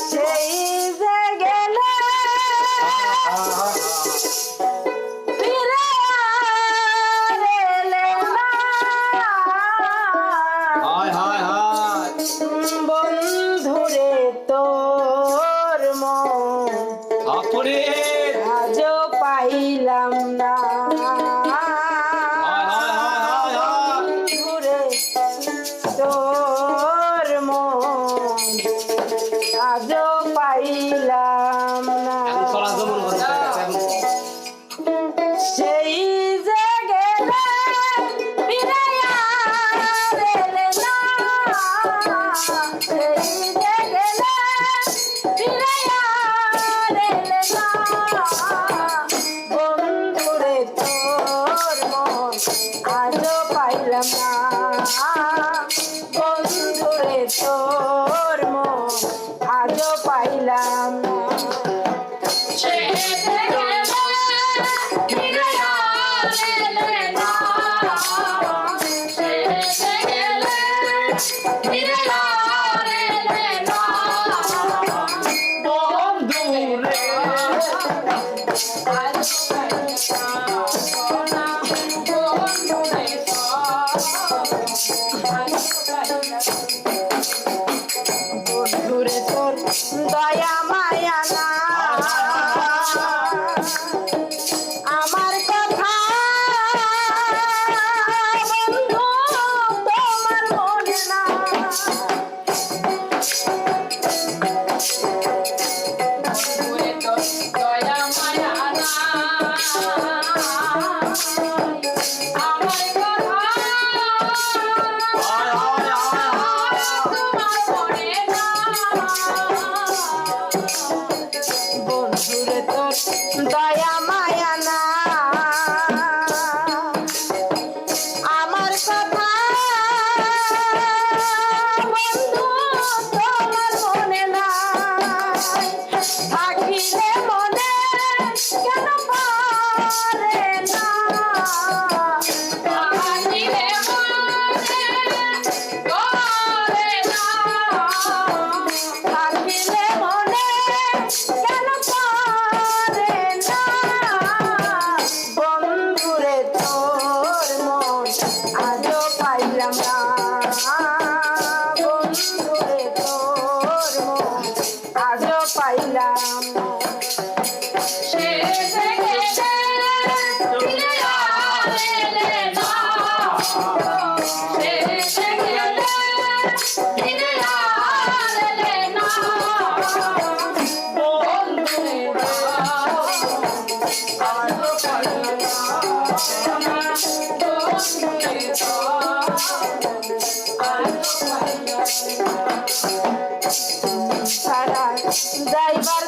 সেই যে গেলে ফিরে আর এলে না। হায় হায় হায় বন্ধুরে তোর মন আপরে আজও পাইলাম না। হায় হায় হায় হায় বন্ধুরে তোর মন আজও পাইলাম না। এখন চলা জমন করে সেই যে গেলে ফিরে আর এলে না। সেই যে গেলে ফিরে আর এলে না। বন্ধুরে তোর মন আজও পাইলাম না। বন্ধুরে তোর মন আজও পাইলাম না। বন্ধুরে তোর দয়া মায়া না। আমার কথা বন্ধু তোমার মনে না। হায় হায় বন্ধুরে তোর দয়া মায়া না। আমার কথা বন্ধু তোমার মনে না। থাকিলে মনে কেন পারে না। থাকিলে মনে করে না। থাকিলে মনে কেন পারে না। বন্ধুরে তোর মন আজও পাইলাম না। বন্ধুরে তোর মন আজও পাইলাম না। সারা যাইবার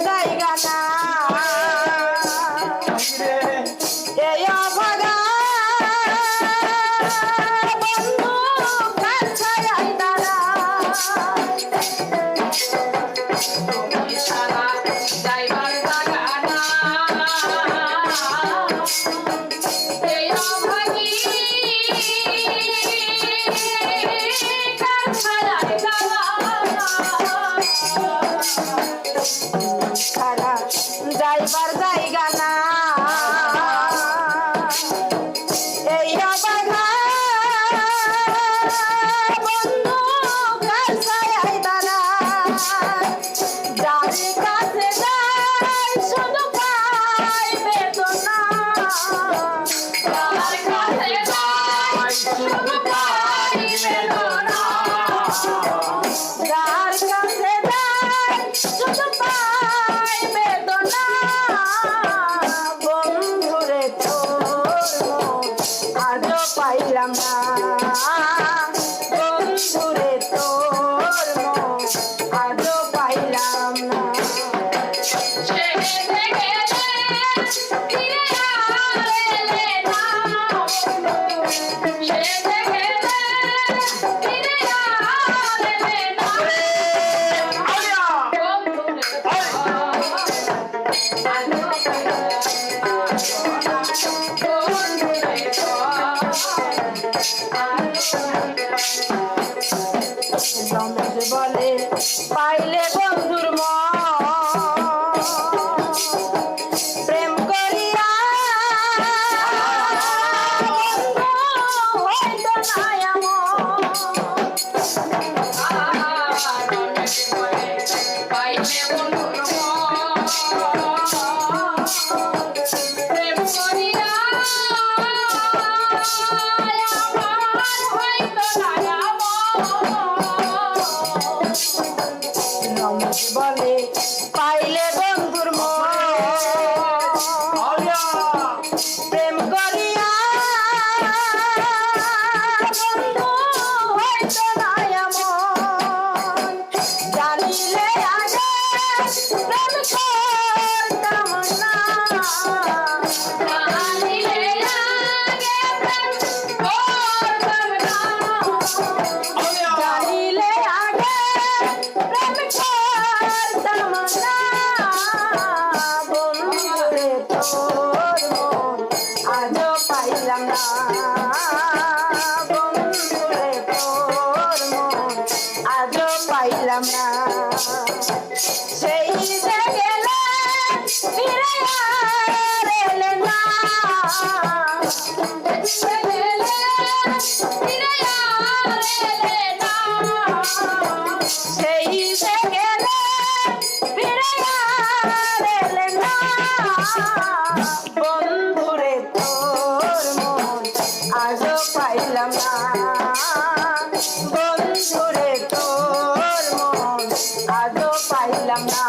প্রেম করিয়া আমার হয়তো না রমেশ বলে পাইলে বন্ধুর মন প্রেম করিয়া বন্ধু হয়তো না এমন জানিলে আগে প্রেম করতাম না জানিলে আগে প্রেম করতাম না জানিলে আগে প্রেম করতাম না বন্ধুরে তোর মন আজও পাইলাম না বন্ধুরে তোর মন আজও পাইলাম না সেই যে গেলে ফিরে আর এলে না সে গেলে ফিরে আর এলে না সেই যে গেলে ফিরে আর এলে না বন্ধুরে তোর মন আজও পাইলাম না বন্ধুরে তোর মন আজও পাইলাম না